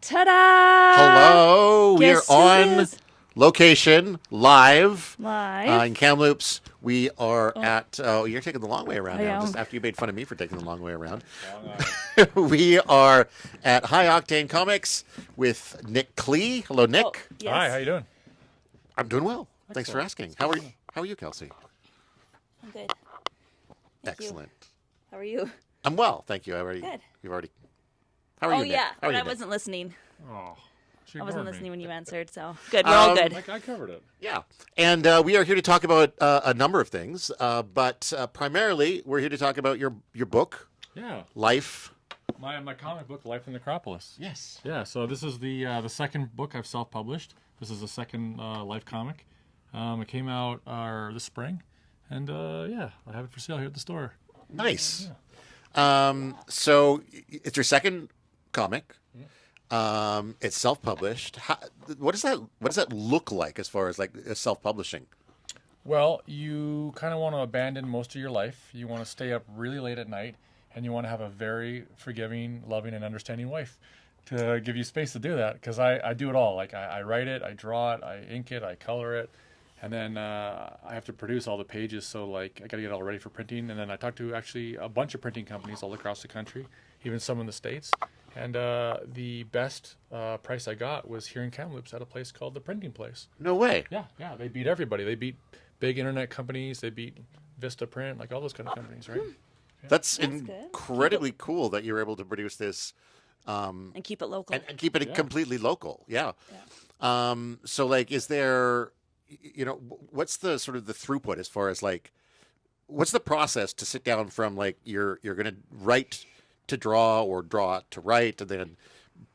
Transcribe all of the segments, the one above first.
Ta-da! Hello, we are Guess who on is? location, live. Live. In Kamloops. We are at, you're taking the long way around I now, am. just after you made fun of me for taking the long way around. We are at High Octane Comics with Nick Klie. Hello, Nick. Oh, yes. Hi, how you doing? I'm doing well. Thanks for Excellent. asking. How are you, Kelsey? I'm good. Thank you. Excellent. How are you? I'm well, thank you. How are Good. you? How are Oh, you, Nick? yeah. How are But you, I Nick? wasn't listening. Oh, she I wasn't ignored listening me. when you answered, so good. We're all good. I covered it. Yeah, and we are here to talk about a number of things, but primarily we're here to talk about your book, Yeah, Life. my comic book, Life The Necropolis. Yes. Yeah, so this is the second book I've self-published. This is the second Life comic. It came out this spring, and yeah, I have it for sale here at the store. Nice. So it's your second comic. It's self-published. What does that look like as far as like self-publishing? Well, you kind of want to abandon most of your life. You want to stay up really late at night, and you want to have a very forgiving, loving, and understanding wife to give you space to do that. Because I do it all. Like I write it, I draw it, I ink it, I color it, and then I have to produce all the pages. So like I got to get it all ready for printing. And then I talked to actually a bunch of printing companies all across the country, even some in the States. And the best price I got was here in Kamloops at a place called The Printing Place. No way. Yeah, they beat everybody. They beat big internet companies. They beat Vista Print, like all those kind of companies, right? That's good. incredibly cool that you're able to produce this And keep it local. and keep it Yeah. completely local. Yeah. So like, is there, what's the sort of the throughput as far as like, what's the process to sit down from like you're going to write to draw or draw to write and then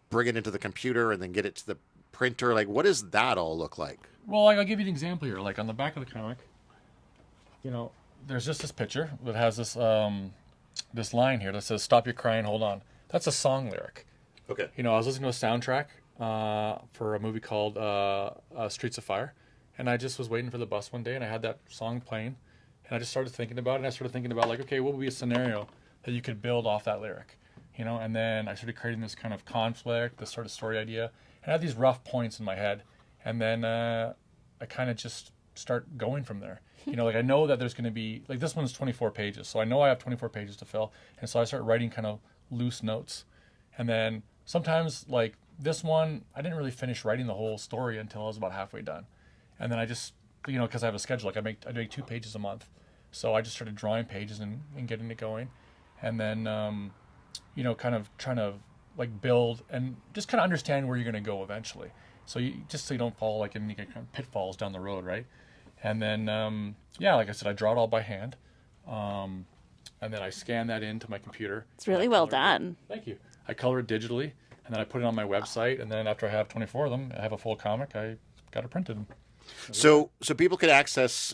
bring it into the computer and then get it to the printer? Like, what does that all look like? Well, like, I'll give you an example here. Like on the back of the comic, there's just this picture that has this this line here that says "Stop your crying, hold on." That's a song lyric. Okay. I was listening to a soundtrack for a movie called Streets of Fire, and I just was waiting for the bus one day, and I had that song playing, and I just started thinking about it, and I started thinking about, like, okay, what would be a scenario that you could build off that lyric, and then I started creating this kind of conflict, this sort of story idea, and I had these rough points in my head, and then I kind of just start going from there. Like I know that there's going to be, like, this one's 24 pages, so I know I have 24 pages to fill, and so I start writing kind of loose notes, and then sometimes, like this one, I didn't really finish writing the whole story until I was about halfway done, and then I just, because I have a schedule, like I make 2 pages a month, so I just started drawing pages and getting it going, and then kind of trying to like build and just kind of understand where you're going to go eventually, so you don't fall like in any kind of pitfalls down the road, right? And then like I said, I draw it all by hand, and then I scan that into my computer. It's really well done. Thank you. I color it digitally, and then I put it on my website, and then after I have 24 of them, I have a full comic, I got it printed. So people could access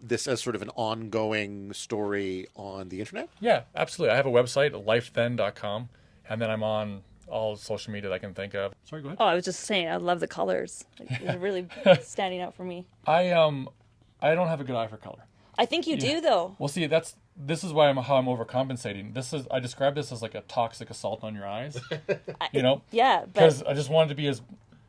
this as sort of an ongoing story on the internet? Yeah, absolutely. I have a website, lifethen.com, and then I'm on all social media that I can think of. Sorry, go ahead. Oh, I was just saying, I love the colors. Like, they're really standing out for me. I don't have a good eye for color. I think you do, though. Well, see, this is why how I'm overcompensating. I describe this as like a toxic assault on your eyes. Yeah, but Because I just want it to be as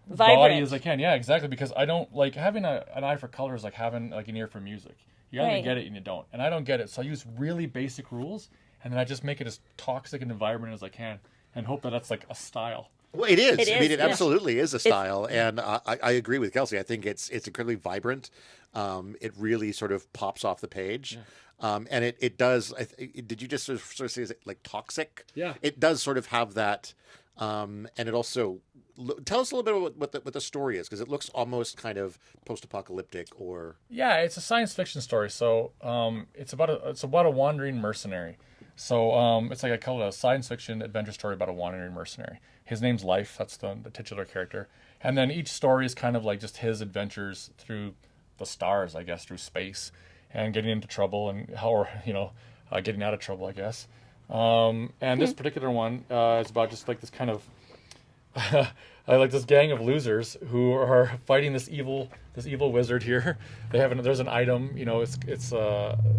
vibrant gaudy as I can. Yeah, exactly. Because I don't like having an eye for color is like having like an ear for music. You either Right. get it and you don't, and I don't get it. So I use really basic rules, and then I just make it as toxic and vibrant as I can, and hope that that's like a style. Well, it is. It I mean, is, it yeah. absolutely is a style, and I agree with Kelsey. I think it's incredibly vibrant. It really sort of pops off the page, and it does. Did you just sort of say it like toxic? Yeah. It does sort of have that, and it also tell us a little bit about what the story is, because it looks almost kind of post-apocalyptic or. Yeah, it's a science fiction story. So it's about a wandering mercenary. So it's like I call it a science fiction adventure story about a wandering mercenary. His name's Life. That's the titular character. And then each story is kind of like just his adventures through the stars, I guess, through space, and getting into trouble and getting out of trouble, I guess. And this particular one is about just like this kind of I like this gang of losers who are fighting this evil wizard here. There's an item, it's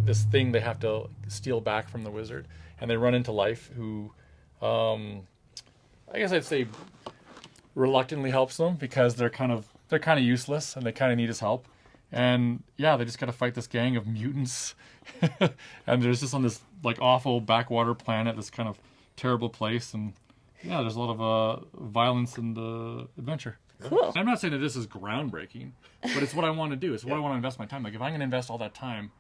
this thing they have to steal back from the wizard, and they run into Life, who I guess I'd say reluctantly helps them because they're kind of useless and they kind of need his help. And yeah, they just got to fight this gang of mutants, and they're just on this like awful backwater planet, this kind of terrible place, and yeah, there's a lot of violence and adventure. Cool. I'm not saying that this is groundbreaking, but it's what I want to do. It's what I want to invest my time. Like if I'm going to invest all that time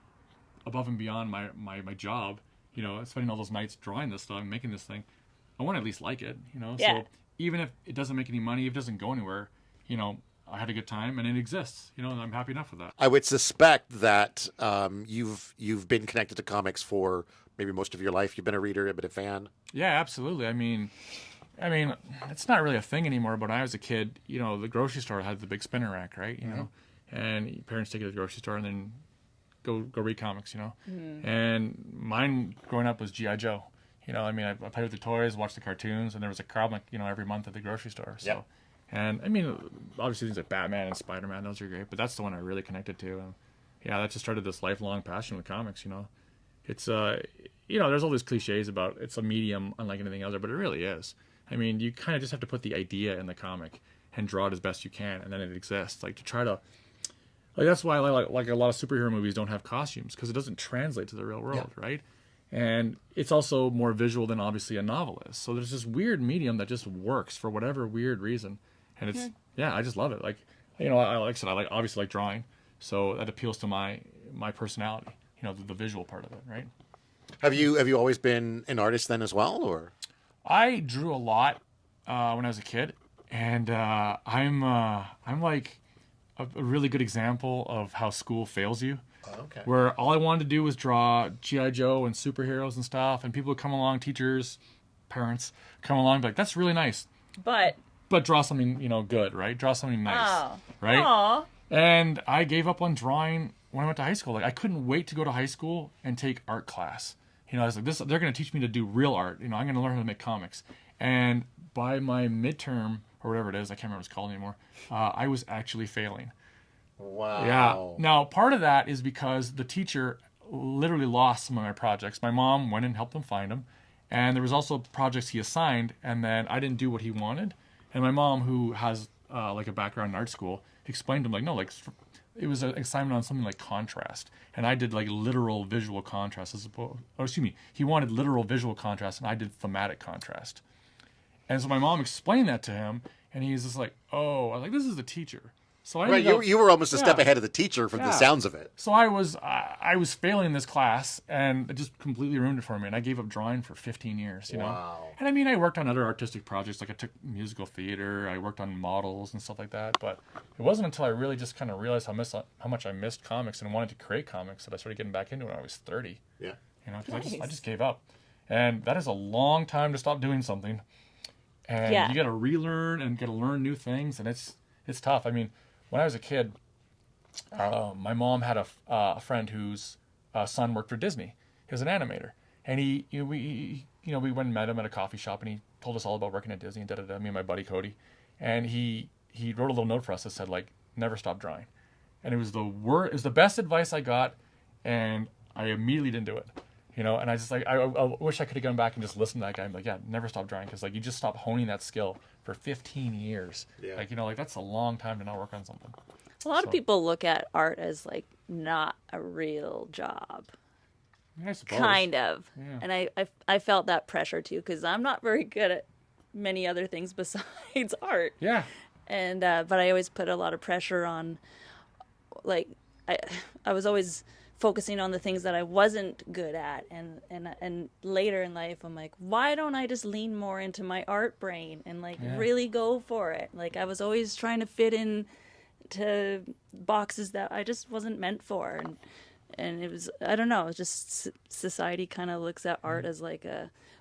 above and beyond my job, you know, spending all those nights drawing this stuff, making this thing, I want to at least like it, you know. Yeah. So even if it doesn't make any money, if it doesn't go anywhere, you know, I had a good time and it exists, you know, and I'm happy enough with that. I would suspect that you've been connected to comics for maybe most of your life. You've been a reader, been a fan. Yeah, absolutely. I mean, it's not really a thing anymore, but when I was a kid, you know, the grocery store had the big spinner rack, right? You know, and parents take you to the grocery store and then go read comics, you know. And mine growing up was G.I. Joe. You know, I mean, I played with the toys, watched the cartoons, and there was a comic, you know, every month at the grocery store. So. Yep. And I mean, obviously things like Batman and Spider-Man, those are great, but that's the one I really connected to. And yeah, that just started this lifelong passion with comics, you know. It's, you know, there's all these cliches about it's a medium unlike anything else, but it really is. I mean, you kind of just have to put the idea in the comic and draw it as best you can, and then it exists. Like to try to, like that's why like a lot of superhero movies don't have costumes, because it doesn't translate to the real world, right? And it's also more visual than obviously a novel is. So there's this weird medium that just works for whatever weird reason. And it's, yeah, I just love it. Like, you know, like I said, I obviously like drawing. So that appeals to my personality, you know, the visual part of it, right? Have you always been an artist then as well, or? I drew a lot when I was a kid. And I'm like a really good example of how school fails you. Okay. Where all I wanted to do was draw G.I. Joe and superheroes and stuff. And people would come along, teachers, parents, come along and be like, that's really nice. But draw something, you know, good, right? Draw something nice, right? Aww. And I gave up on drawing when I went to high school. Like, I couldn't wait to go to high school and take art class. You know, I was like, they're going to teach me to do real art. You know, I'm going to learn how to make comics. And by my midterm, or whatever it is, I can't remember what it's called anymore, I was actually failing. Wow. Yeah. Now, part of that is because the teacher literally lost some of my projects. My mom went and helped him find them. And there was also projects he assigned, and then I didn't do what he wanted. And my mom, who has like a background in art school, explained to him, like, no, like it was an assignment on something like contrast. And I did like literal visual contrast as opposed, oh, excuse me, he wanted literal visual contrast and I did thematic contrast. And so my mom explained that to him and he's just like, oh, I was like, this is the teacher. So I you were almost a step ahead of the teacher from the sounds of it. So I was failing this class, and it just completely ruined it for me. And I gave up drawing for 15 years, you know. And I mean, I worked on other artistic projects, like I took musical theater, I worked on models and stuff like that. But it wasn't until I really just kind of realized how much I missed comics and wanted to create comics that I started getting back into it when I was 30. Yeah. You know, because I just gave up, and that is a long time to stop doing something. And you got to relearn and got to learn new things, and it's tough. I mean. When I was a kid, my mom had a friend whose son worked for Disney. He was an animator, and we went and met him at a coffee shop, and he told us all about working at Disney and da-da-da, me and my buddy Cody, and he wrote a little note for us that said like, never stop drawing, and it was the best advice I got, and I immediately didn't do it, you know, and I just like I wish I could have gone back and just listened to that guy and be like, yeah, never stop drawing, because like you just stop honing that skill for 15 years. Yeah. Like, you know, like that's a long time to not work on something. A lot of people look at art as like not a real job. Yeah, I suppose. Kind of. Yeah. And I felt that pressure too, because I'm not very good at many other things besides art. Yeah. And but I always put a lot of pressure on, like I was always focusing on the things that I wasn't good at, and later in life I'm like, why don't I just lean more into my art brain and like really go for it? Like I was always trying to fit in to boxes that I just wasn't meant for, and it was, I don't know, it's just society kind of looks at art as like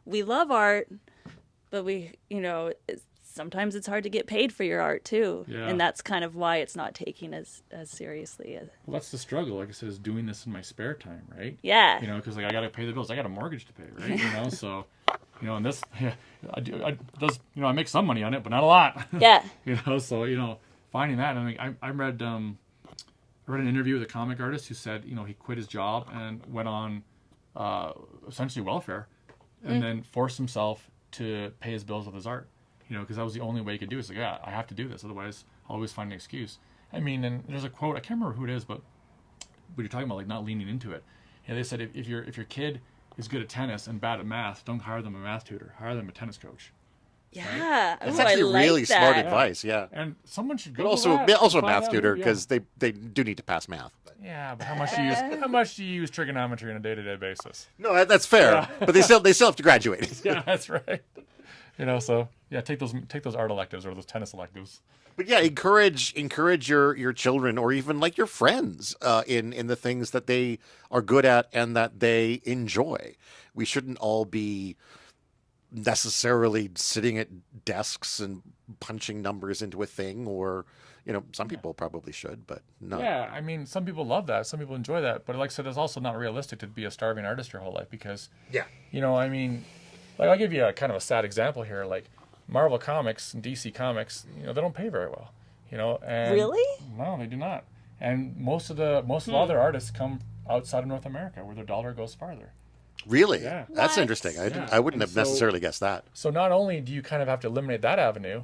we love art, but we, you know, sometimes it's hard to get paid for your art too. Yeah. And that's kind of why it's not taken as seriously. Well, that's the struggle. Like I said, is doing this in my spare time, right? Yeah. You know, because like I got to pay the bills. I got a mortgage to pay, right? You know, so, you know, and this, you know, I make some money on it, but not a lot. Yeah. You know, so, you know, finding that, I mean, I read an interview with a comic artist who said, you know, he quit his job and went on essentially welfare and then forced himself to pay his bills with his art. because that was the only way you could do it. It's like, yeah, I have to do this. Otherwise, I'll always find an excuse. I mean, and there's a quote, I can't remember who it is, but you're talking about, like, not leaning into it. They said, if your kid is good at tennis and bad at math, don't hire them a math tutor. Hire them a tennis coach. Yeah. That's Ooh, actually I like really that. smart advice. Yeah. And someone should go But to that also a and find math out tutor who- because they do need to pass math. But. Yeah, but how much do you use trigonometry on a day-to-day basis? No, that's fair. But they still have to graduate. Yeah, that's right. So yeah, take those art electives or those tennis electives. But yeah, encourage your children or even like your friends in the things that they are good at and that they enjoy. We shouldn't all be necessarily sitting at desks and punching numbers into a thing, or some people probably should, but no. Yeah, I mean, some people love that, some people enjoy that, but like I said, it's also not realistic to be a starving artist your whole life because I mean, like, I'll give you a kind of a sad example here. Like Marvel Comics and DC Comics, they don't pay very well. And Really? No, they do not. And most of the other artists come outside of North America, where their dollar goes farther. Really? Yeah. That's What? interesting. I wouldn't have necessarily guessed that. So not only do you kind of have to eliminate that avenue,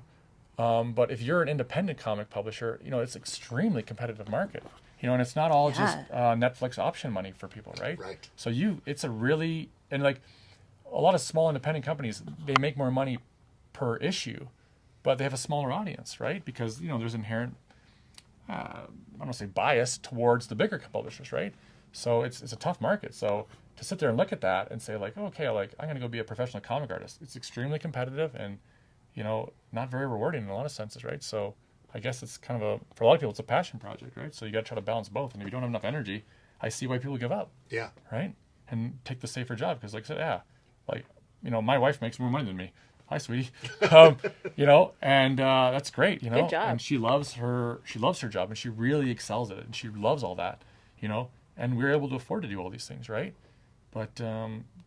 but if you're an independent comic publisher, it's an extremely competitive market. And it's not all just Netflix option money for people, right? Right. So it's a really, and like a lot of small independent companies, they make more money per issue, but they have a smaller audience, right? Because there's inherent, I don't want to say bias towards the bigger publishers, right? So it's a tough market. So to sit there and look at that and say like, okay, like I'm going to go be a professional comic artist, it's extremely competitive and not very rewarding in a lot of senses, right? So I guess it's kind of for a lot of people, it's a passion project, right? So you got to try to balance both. And if you don't have enough energy, I see why people give up. Yeah. Right. And take the safer job because, like I said, my wife makes more money than me. Hi, sweetie. And that's great. Good job. And she loves her job and she really excels at it and she loves all that. And we're able to afford to do all these things, right? But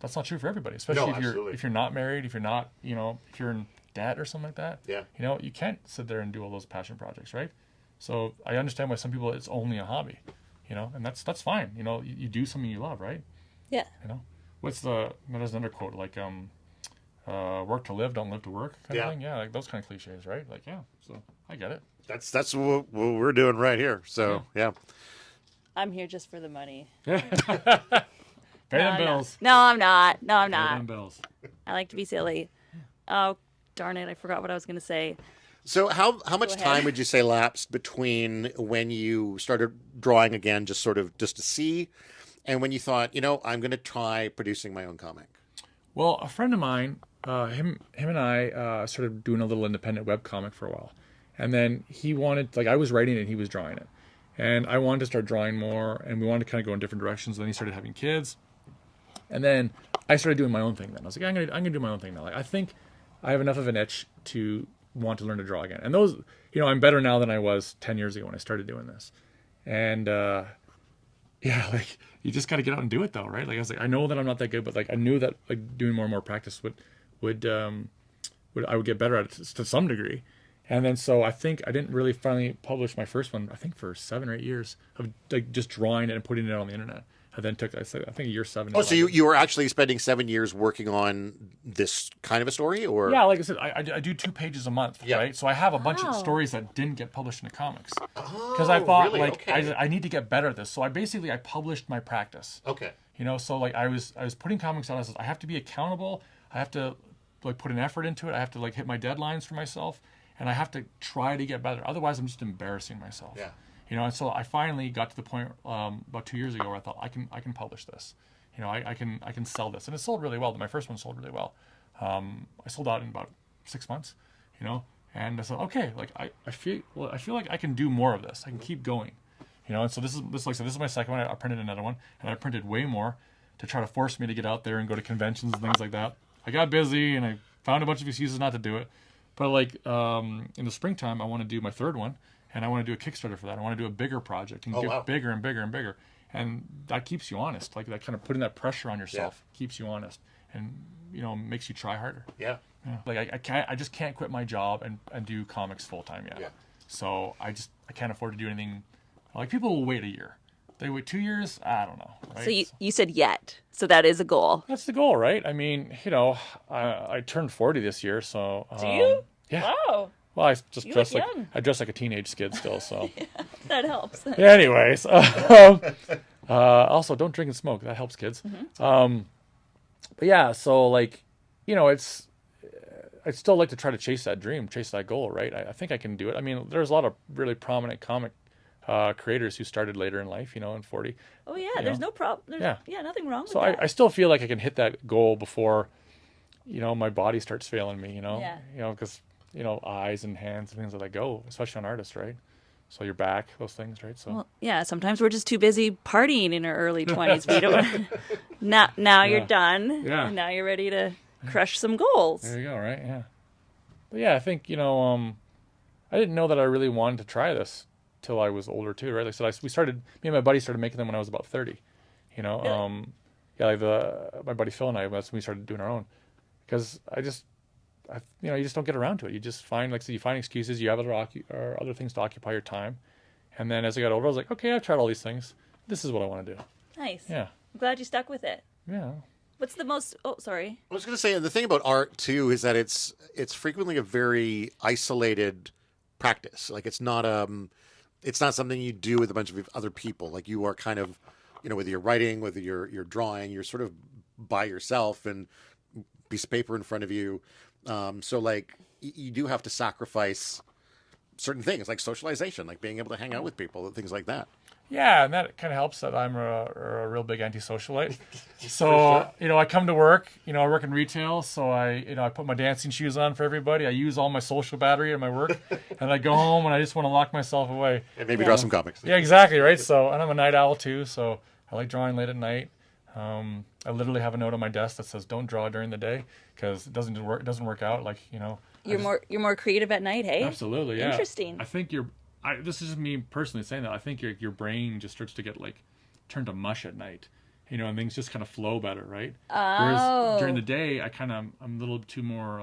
that's not true for everybody, especially if you're not married, if you're not, if you're in debt or something like that. Yeah. You can't sit there and do all those passion projects, right? So I understand why some people it's only a hobby, and that's fine. You do something you love, right? Yeah. There's another quote like work to live, don't live to work kind of thing. Yeah, like those kind of cliches, right? Like, yeah. So I get it. That's what we're doing right here. So yeah. I'm here just for the money. Pay them bills. No, I'm not. No, I'm Pay not. them bills. I like to be silly. Oh, darn it. I forgot what I was going to say. So how much ahead. time would you say lapsed between when you started drawing again, just to see, and when you thought, I'm going to try producing my own comic? Well, a friend of mine, him and I started doing a little independent web comic for a while. And then he wanted, like I was writing it and he was drawing it. And I wanted to start drawing more and we wanted to kind of go in different directions. Then he started having kids. And then I started doing my own thing then. I was like, I'm gonna do my own thing now. Like I think I have enough of an itch to want to learn to draw again. And those, I'm better now than I was 10 years ago when I started doing this. And like you just got to get out and do it though, right? Like I was like, I know that I'm not that good, but like I knew that like doing more and more practice would I would get better at it to some degree. And then so I think I didn't really finally publish my first one, I think for 7 or 8 years of like just drawing it and putting it on the internet. I then took, I think year 7. Oh, so you were actually spending 7 years working on this kind of a story, or? Yeah, like I said, I do 2 pages a month, Yeah. right? So I have a bunch of Wow. stories that didn't get published in the comics. Because Oh, I thought, really? like, Okay. I need to get better at this. So I published my practice. Okay. So like I was putting comics out. I said, I have to be accountable. I have to like put an effort into it. I have to like hit my deadlines for myself. And I have to try to get better. Otherwise, I'm just embarrassing myself. Yeah. And so I finally got to the point about 2 years ago where I thought I can publish this. I can sell this, and it sold really well. My first one sold really well. I sold out in about 6 months. And I said, okay, like I feel like I can do more of this. I can keep going. And so this is my second one. I printed another one, and I printed way more to try to force me to get out there and go to conventions and things like that. I got busy and I found a bunch of excuses not to do it. But like in the springtime, I want to do my third one, and I want to do a Kickstarter for that. I want to do a bigger project and get bigger and bigger and bigger, and that keeps you honest. Like that kind of putting that pressure on yourself keeps you honest, and makes you try harder. Yeah. Like I just can't quit my job and do comics full time yet. Yeah. So I can't afford to do anything. Like people will wait a year. They wait 2 years. I don't know. Right? So you said yet. So that is a goal. That's the goal, right? I mean, I turned 40 this year, so. Do you? Well, I just You dress look like young. I dress like a teenage kid still. So, That helps. anyways, also don't drink and smoke. That helps kids. But yeah, so like, it's I'd still like to try to chase that dream, chase that goal, right? I think I can do it. I mean, there's a lot of really prominent comic creators who started later in life, in 40. Oh yeah, there's no problem. Yeah, nothing wrong with So that. I still feel like I can hit that goal before, my body starts failing me, Yeah. because, eyes and hands and things like that go, especially on artists, right? So your back, those things, right? So Well, yeah, sometimes we're just too busy partying in our early 20s. We don't. Now you're done. Yeah. And now you're ready to crush some goals. there you go, right? Yeah. But yeah, I think, I didn't know that I really wanted to try this till I was older too, right? Like I said, me and my buddy started making them when I was about 30, Really? yeah, like my buddy Phil and I, that's when we started doing our own, because you just don't get around to it. You just find, like I said, you find excuses, you have other things to occupy your time. And then as I got older, I was like, okay, I've tried all these things. This is what I want to do. Nice. Yeah. I'm glad you stuck with it. Yeah. What's the most? Oh, sorry. I was going to say, the thing about art too is that it's frequently a very isolated practice. Like it's not something you do with a bunch of other people. Like you are kind of, whether you're writing, whether you're drawing, you're sort of by yourself and piece of paper in front of you. So like you do have to sacrifice certain things like socialization, like being able to hang out with people and things like that. Yeah, and that kind of helps that I'm a real big antisocialite. So, I come to work, I work in retail, so I put my dancing shoes on for everybody. I use all my social battery at my work, and I go home and I just want to lock myself away. And maybe draw some comics. Yeah, exactly, right? So, and I'm a night owl too, so I like drawing late at night. I literally have a note on my desk that says don't draw during the day because it doesn't work out, like, You're more creative at night, hey? Absolutely, yeah. Interesting. I think this is just me personally saying that. I think your brain just starts to get turned to mush at night, and things just kind of flow better, right? Oh. Whereas during the day, I'm a little too more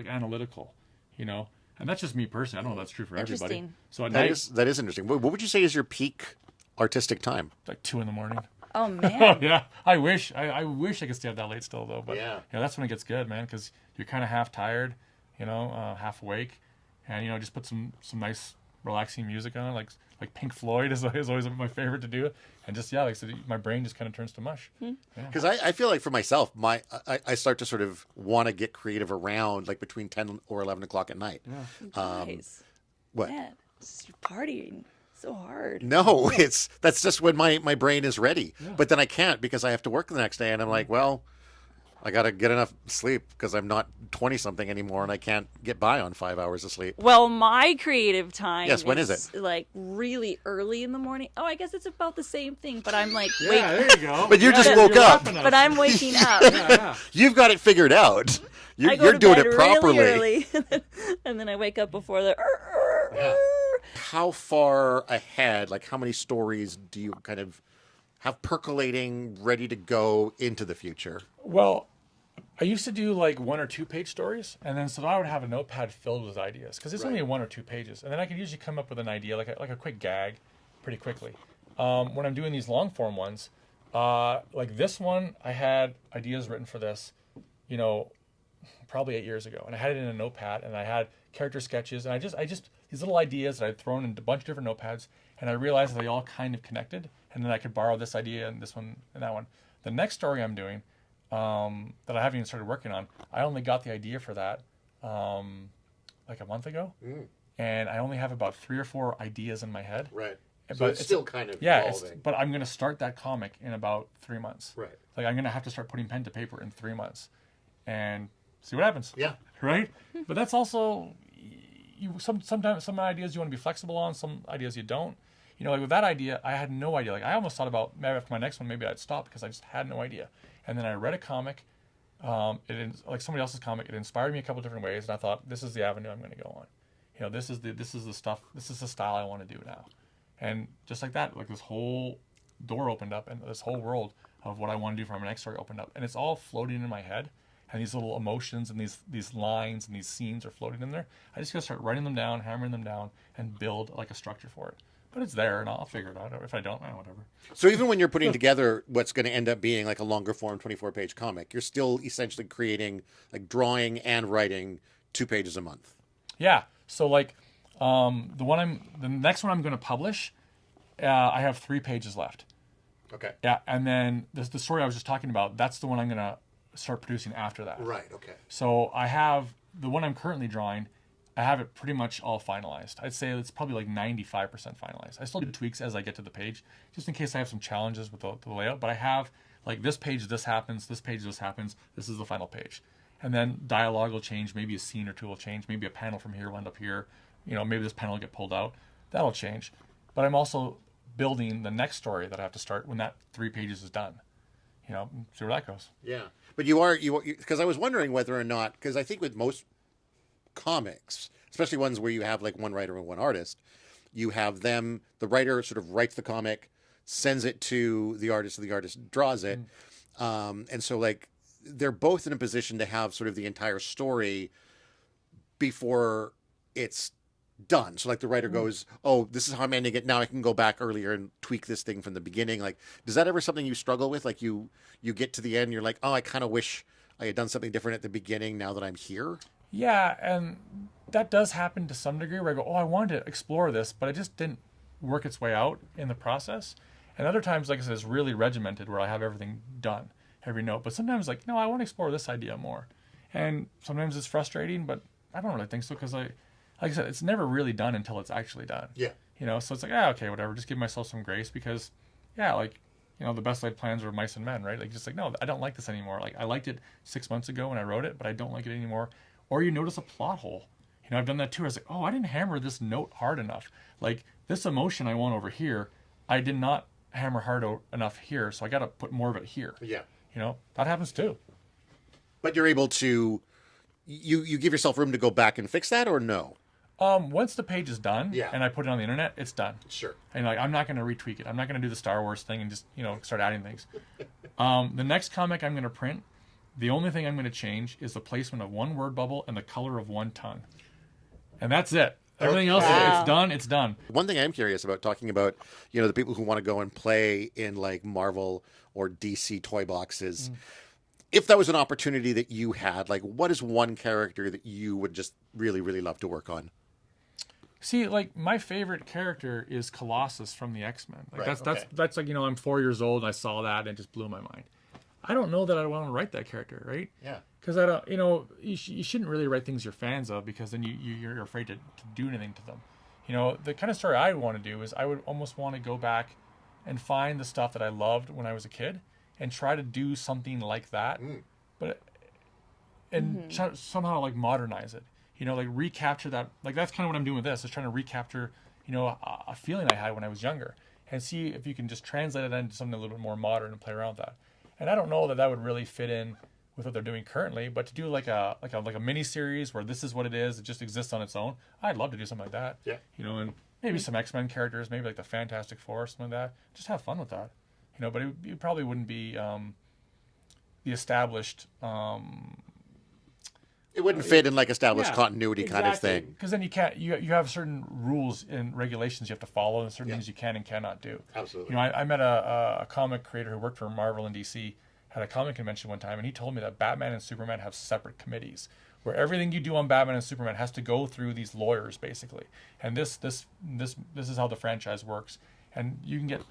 analytical, and that's just me personally. I don't know if that's true for everybody. Interesting. So at That night, is interesting. What would you say is your peak artistic time? like 2 a.m. Oh man. Yeah, I wish I could stay up that late still though. But Yeah. that's when it gets good, man, because you're kind of half tired, half awake, and just put some nice relaxing music on, like Pink Floyd is always my favorite to do, and just like I said, my brain just kind of turns to mush. Because I feel like for myself, I start to sort of want to get creative around like between 10 or 11 o'clock at night. Guys. What? Man, you're partying so hard. No, that's just when my brain is ready. But then I can't because I have to work the next day, and I'm like, well, I got to get enough sleep because I'm not 20-something anymore, and I can't get by on 5 hours of sleep. Well, my creative time. Yes, when is it? Like really early in the morning. Oh, I guess it's about the same thing, but I'm like Yeah, there you go. But you just woke up. But I'm waking up. Yeah. You've got it figured out. I go You're to doing bed it properly. really early, and then I wake up before the. How far ahead, like how many stories do you kind of have percolating, ready to go into the future? Well, I used to do like 1 or 2 page stories, and then so I would have a notepad filled with ideas because it's only 1 or 2 pages, and then I could usually come up with an idea, like a quick gag, pretty quickly. When I'm doing these long form ones, like this one, I had ideas written for this, probably 8 years ago, and I had it in a notepad, and I had character sketches, and I just these little ideas that I'd thrown in a bunch of different notepads, and I realized that they all kind of connected, and then I could borrow this idea and this one and that one. The next story I'm doing, that I haven't even started working on, I only got the idea for that like a month ago, and I only have about 3 or 4 ideas in my head. Right. But So it's still kind of Yeah, evolving. but I'm going to start that comic in about 3 months. Right. Like I'm going to have to start putting pen to paper in 3 months, and see what happens. Yeah. Right. But that's also sometimes some ideas you want to be flexible on, some ideas you don't. Like with that idea, I had no idea. Like I almost thought about maybe after my next one, maybe I'd stop because I just had no idea. And then I read a comic, like somebody else's comic. It inspired me a couple different ways, and I thought this is the avenue I'm going to go on. This is the stuff. This is the style I want to do now. And just like that, like this whole door opened up, and this whole world of what I want to do for my next story opened up, and it's all floating in my head. And these little emotions and these lines and these scenes are floating in there. I just got to start writing them down, hammering them down, and build like a structure for it. But it's there, and I'll figure it out. If I don't, whatever. So even when you're putting together what's going to end up being like a longer form 24-page comic, you're still essentially creating, like drawing and writing 2 pages a month. Yeah. So like the next one I'm going to publish, I have 3 pages left. Okay. Yeah, and then the story I was just talking about, that's the one I'm going to start producing after that. Right. Okay. So I have the one I'm currently drawing, I have it pretty much all finalized. I'd say it's probably like 95% finalized. I still do tweaks as I get to the page, just in case I have some challenges with the layout. But I have like this page, this happens, this page, this happens. This is the final page. And then dialogue will change. Maybe a scene or two will change. Maybe a panel from here will end up here. You know, maybe this panel will get pulled out. That'll change. But I'm also building the next story that I have to start when that 3 pages is done. You know, see where that goes. Yeah. But you because I was wondering whether or not, because I think with most comics, especially ones where you have like one writer and one artist, you have them, the writer sort of writes the comic, sends it to the artist, and the artist draws it. And so like they're both in a position to have sort of the entire story before it's done. So like the writer goes, oh, this is how I'm ending it. Now I can go back earlier and tweak this thing from the beginning. Like, is that ever something you struggle with? Like you get to the end, you're like, oh, I kind of wish I had done something different at the beginning now that I'm here. Yeah, and that does happen to some degree where I go, oh, I wanted to explore this, but it just didn't work its way out in the process. And other times, like I said, it's really regimented where I have everything done, every note. But sometimes, like, no, I want to explore this idea more. And sometimes it's frustrating, but I don't really think so because like I said, it's never really done until it's actually done. Yeah. You know, so it's like, okay, whatever. Just give myself some grace because, yeah, like, you know, the best laid plans are mice and men, right? Like, just like, no, I don't like this anymore. Like, I liked it 6 months ago when I wrote it, but I don't like it anymore. Or you notice a plot hole. You know, I've done that too. I was like, oh, I didn't hammer this note hard enough. Like, this emotion I want over here, I did not hammer hard enough here, so I got to put more of it here. Yeah. You know, that happens too. But you're able to, you give yourself room to go back and fix that, or no? Once the page is done Yeah. and I put it on the internet, it's done. Sure. And like, I'm not going to retweak it. I'm not going to do the Star Wars thing and just, you know, start adding things. The next comic I'm going to print, the only thing I'm going to change is the placement of one word bubble and the color of one tongue. And that's it. Everything else, Wow. it's done. It's done. One thing I'm curious about, talking about, you know, the people who want to go and play in like Marvel or DC toy boxes. If that was an opportunity that you had, like, what is one character that you would just really, really love to work on? See, like, my favorite character is Colossus from the X-Men. Like, Right, that's like, you know, I'm 4 years old and I saw that and it just blew my mind. I don't know that I want to write that character, right? Yeah. Because I don't, you know, you shouldn't really write things you're fans of because then you're afraid to do anything to them. You know, the kind of story I want to do is I would almost want to go back and find the stuff that I loved when I was a kid and try to do something like that, but somehow like modernize it. You know, like recapture that. Like that's kind of what I'm doing with this, is trying to recapture, you know, a feeling I had when I was younger, and see if you can just translate it into something a little bit more modern and play around with that. And I don't know that would really fit in with what they're doing currently, but to do like a mini series where this is what it is, it just exists on its own. I'd love to do something like that. Yeah. You know, and maybe some X-Men characters, maybe like the Fantastic Four or something like that. Just have fun with that. You know, but it probably wouldn't be the established. It wouldn't fit in like established Yeah, continuity kind of thing. Because then you can't. You have certain rules and regulations you have to follow, and certain things you can and cannot do. Absolutely. You know, I met a comic creator who worked for Marvel and DC at a comic convention one time, and he told me that Batman and Superman have separate committees where everything you do on Batman and Superman has to go through these lawyers basically. And this is how the franchise works, and you can get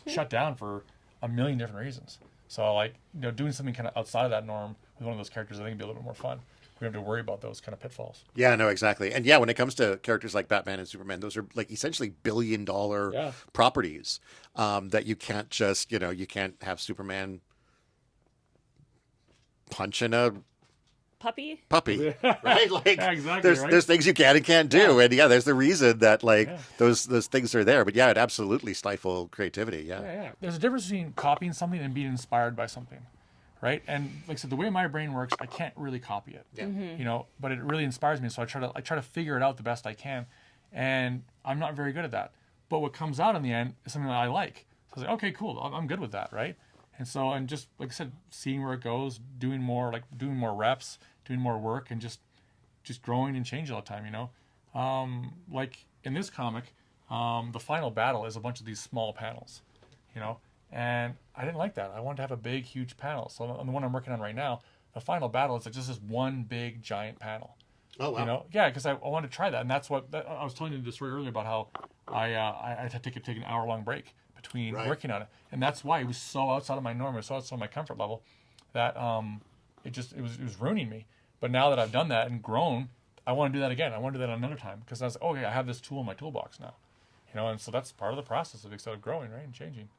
shut down for a million different reasons. So like, you know, doing something kind of outside of that norm with one of those characters, I think would be a little bit more fun. We don't have to worry about those kind of pitfalls. Yeah, no, exactly. And yeah, when it comes to characters like Batman and Superman, those are like essentially billion-dollar properties that you can't just, you know, you can't have Superman punching a Puppy? right? Like, Yeah, exactly, right? there's things you can and can't do, and there's the reason that like those things are there. But yeah, it absolutely stifle creativity. Yeah. There's a difference between copying something and being inspired by something, right? And like I said, the way my brain works, I can't really copy it. Yeah. You know, but it really inspires me, so I try to figure it out the best I can, and I'm not very good at that. But what comes out in the end is something that I like. So I was like, okay, cool, I'm good with that, right? And so, and just like I said, seeing where it goes, doing more reps, doing more work, and just growing and changing all the time, you know? Like in this comic, the final battle is a bunch of these small panels, you know? And I didn't like that. I wanted to have a big, huge panel. So on the one I'm working on right now, the final battle is like just this one big, giant panel. Oh, wow. You know, yeah, because I wanted to try that, and that's what I was telling you the story earlier about how I had to take an hour-long break between working on it, and that's why it was so outside of my norm, it was so outside of my comfort level that it was ruining me. But now that I've done that and grown, I want to do that again. I want to do that another time because I was like, okay, I have this tool in my toolbox now, you know, and so that's part of the process of growing, right, and changing.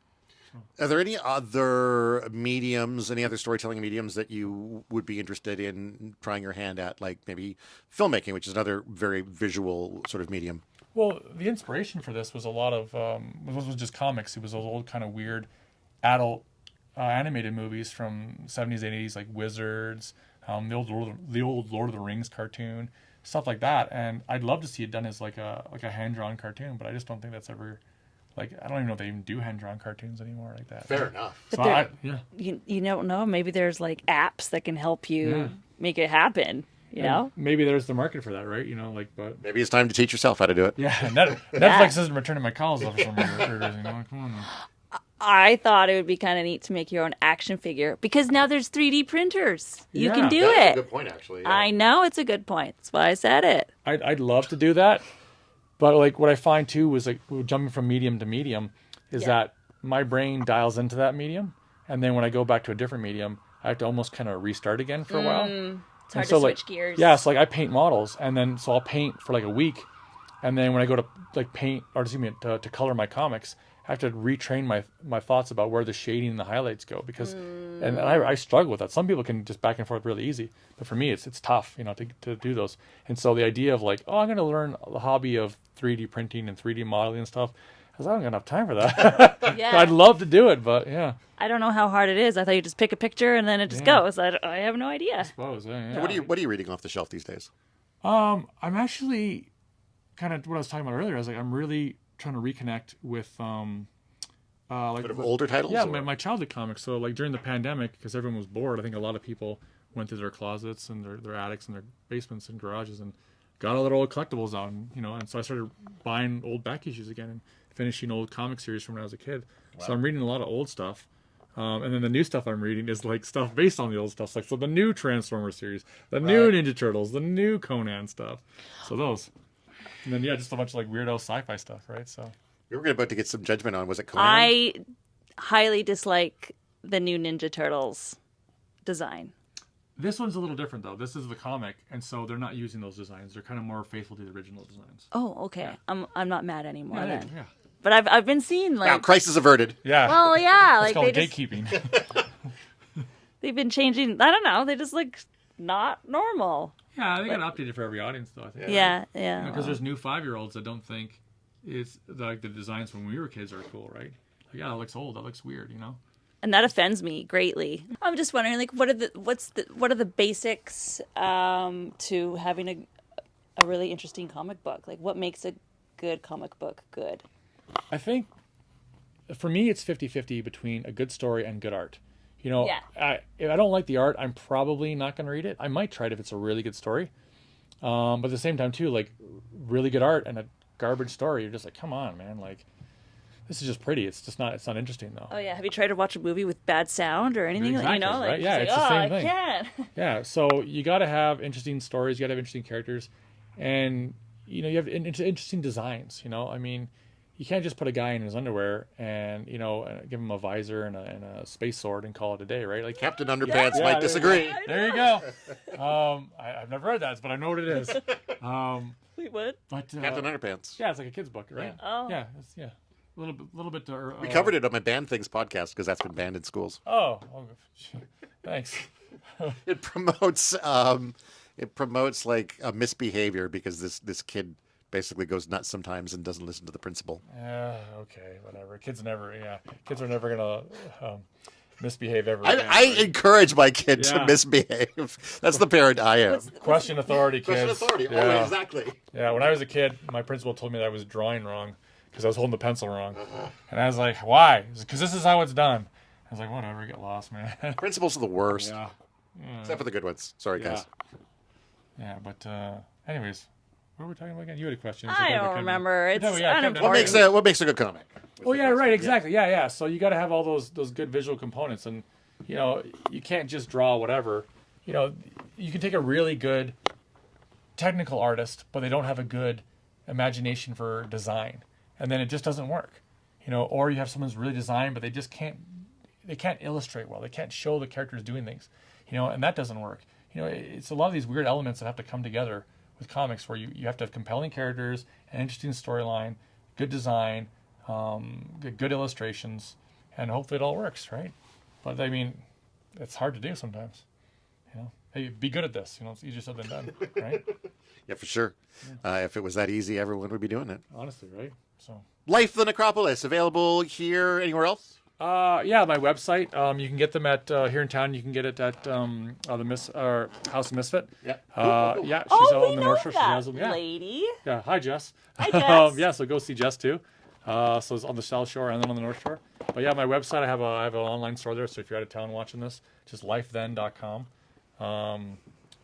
Are there any other mediums, any other storytelling mediums that you would be interested in trying your hand at, like maybe filmmaking, which is another very visual sort of medium? Well, the inspiration for this was a lot of was just comics. It was those old kind of weird adult animated movies from 70s, 80s, like Wizards, the old Lord of the Rings cartoon, stuff like that. And I'd love to see it done as like a hand drawn cartoon, but I just don't think that's ever. Like, I don't even know if they even do hand-drawn cartoons anymore like that. Fair enough. So you don't know. Maybe there's like apps that can help you make it happen. You know, maybe there's the market for that, right? You know, like, but maybe it's time to teach yourself how to do it. yeah, Netflix isn't returning my calls for some reason. You know, come on. I thought it would be kind of neat to make your own action figure because now there's 3D printers. You can do That's it. a good point, actually. Yeah. I know it's a good point. That's why I said it. I'd love to do that. But like what I find too was like jumping from medium to medium is that my brain dials into that medium, and then when I go back to a different medium, I have to almost kind of restart again for a while. It's hard to switch gears. Yeah, so like I paint models, and then so I'll paint for like a week, and then when I go to like paint or to color my comics, I have to retrain my thoughts about where the shading and the highlights go because, and I struggle with that. Some people can just back and forth really easy, but for me it's tough, you know, to do those. And so the idea of like, oh, I'm going to learn the hobby of 3D printing and 3D modeling and stuff, I don't got enough time for that. Yeah. I'd love to do it, but yeah. I don't know how hard it is. I thought you just pick a picture and then it just goes. I have no idea. I suppose. Yeah. So what are you reading off the shelf these days? I'm actually kind of what I was talking about earlier. I was like, I'm really trying to reconnect with like Sort of older titles? Yeah, or? my childhood comics. So like during the pandemic, because everyone was bored, I think a lot of people went through their closets and their attics and their basements and garages and got all their old collectibles out, and, you know, and so I started buying old back issues again and finishing old comic series from when I was a kid. Wow. So I'm reading a lot of old stuff. And then the new stuff I'm reading is like stuff based on the old stuff. Like, so the new Transformers series, the new Ninja Turtles, the new Conan stuff. So those. And then, just a bunch of like weirdo sci-fi stuff, right? So We were about to get some judgment on. Was it Conan? I highly dislike the new Ninja Turtles design. this one's a little different though. This is the comic, and so they're not using those designs. They're kind of more faithful to the original designs. Oh, okay. Yeah. I'm not mad anymore then. Yeah. But I've been seeing like Now, crisis averted. Yeah. Well, yeah, It's like called gatekeeping. they've been changing. I don't know. They just look not normal. Yeah, they got updated for every audience though. I think. Yeah. Because there's new 5-year-olds that don't think it's like the designs from when we were kids are cool, right? Like, yeah, that looks old. That looks weird, you know. And that offends me greatly. I'm just wondering, like, what are the basics to having a really interesting comic book? Like, what makes a good comic book good? I think, for me, it's 50-50 between a good story and good art. You know, if I don't like the art, I'm probably not going to read it. I might try it if it's a really good story. But at the same time, too, like, really good art and a garbage story, you're just like, come on, man, like, this is just pretty. It's just not. It's not interesting though. Oh yeah. Have you tried to watch a movie with bad sound or anything? Exactly, you know, like, right? Yeah, like, it's the same thing. I can't. Yeah. So you got to have interesting stories. You got to have interesting characters, and you know you have interesting designs. You know, I mean, you can't just put a guy in his underwear and give him a visor and a space sword and call it a day, right? Like Captain Underpants might disagree. There you go. I've never read that, but I know what it is. Wait, what? But Captain Underpants. Yeah, it's like a kid's book, right? Yeah. Oh. Yeah. A little bit. We covered it on my Banned Things podcast because that's been banned in schools. Oh, thanks. It promotes like a misbehavior because this kid basically goes nuts sometimes and doesn't listen to the principal. Yeah. Okay. Whatever. Kids are never gonna misbehave ever. I encourage my kid to misbehave. That's the parent I am. Question authority, kids. Question authority. Yeah. Oh, exactly. Yeah. When I was a kid, my principal told me that I was drawing wrong because I was holding the pencil wrong, and I was like, "Why?" Because this is how it's done. I was like, "Whatever, get lost, man." Principals are the worst. Yeah. Except for the good ones. Sorry, guys. Yeah, but anyways, what were we talking about again? You had a question. I don't remember. It's unimportant. What makes a good comic? Oh yeah, right, exactly. Yeah. So you got to have all those good visual components, and you can't just draw whatever. You can take a really good technical artist, but they don't have a good imagination for design, and then it just doesn't work, or you have someone who's really designed, but they can't illustrate well, they can't show the characters doing things, and that doesn't work. It's a lot of these weird elements that have to come together with comics, where you have to have compelling characters, an interesting storyline, good design, good illustrations, and hopefully it all works, right? But I mean, it's hard to do sometimes. Hey, be good at this. It's easier said than done, right? Yeah, for sure. If it was that easy, everyone would be doing it. Honestly, right? So, Life the Necropolis, available here, anywhere else? Yeah, my website. You can get them at here in town. You can get it at the House of Misfit. Yeah. Yeah, she's out we on the know North Shore. that She has them. lady. Yeah. Hi, Jess. Hi, Jess. Yeah, so go see Jess too. So it's on the South Shore and then on the North Shore. But yeah, my website, I have an online store there. So if you're out of town watching this, just lifethen.com.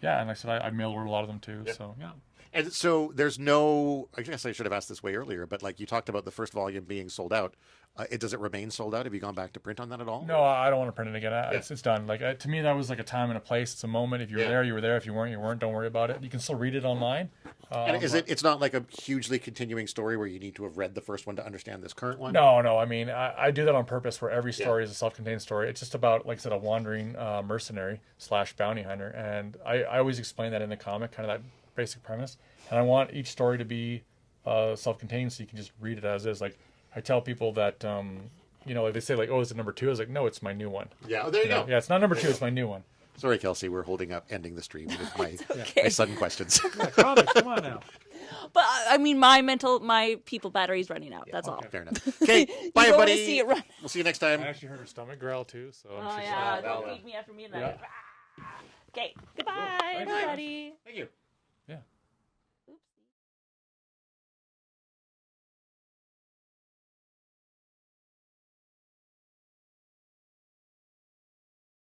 Yeah, and like I said, I mail order a lot of them too. Yeah. So yeah. And so there's no, I guess I should have asked this way earlier, but like you talked about the first volume being sold out. Does it remain sold out? Have you gone back to print on that at all? No, I don't want to print it again. It's done. Like to me, that was like a time and a place. It's a moment. If you were there, you were there. If you weren't, you weren't. Don't worry about it. You can still read it online. And it's not like a hugely continuing story where you need to have read the first one to understand this current one? No. I mean, I do that on purpose, where every story is a self-contained story. It's just about, like I said, a wandering mercenary / bounty hunter. And I always explain that in the comic, kind of that basic premise. And I want each story to be self-contained, so you can just read it as is. Like I tell people that, like they say, like, "Oh, is it number 2?" I was like, "No, it's my new one." Yeah, there you go. Yeah, it's not number 2; it's my new one. Sorry, Kelsey, we're holding up ending the stream with my sudden questions. Comics, come on now. But I mean, my people battery's running out. That's all. Fair enough. Okay, bye, go everybody. to see it run. We'll see you next time. I actually heard her stomach growl too. So Oh yeah, don't feed me after midnight. Okay, goodbye, everybody. Thank you.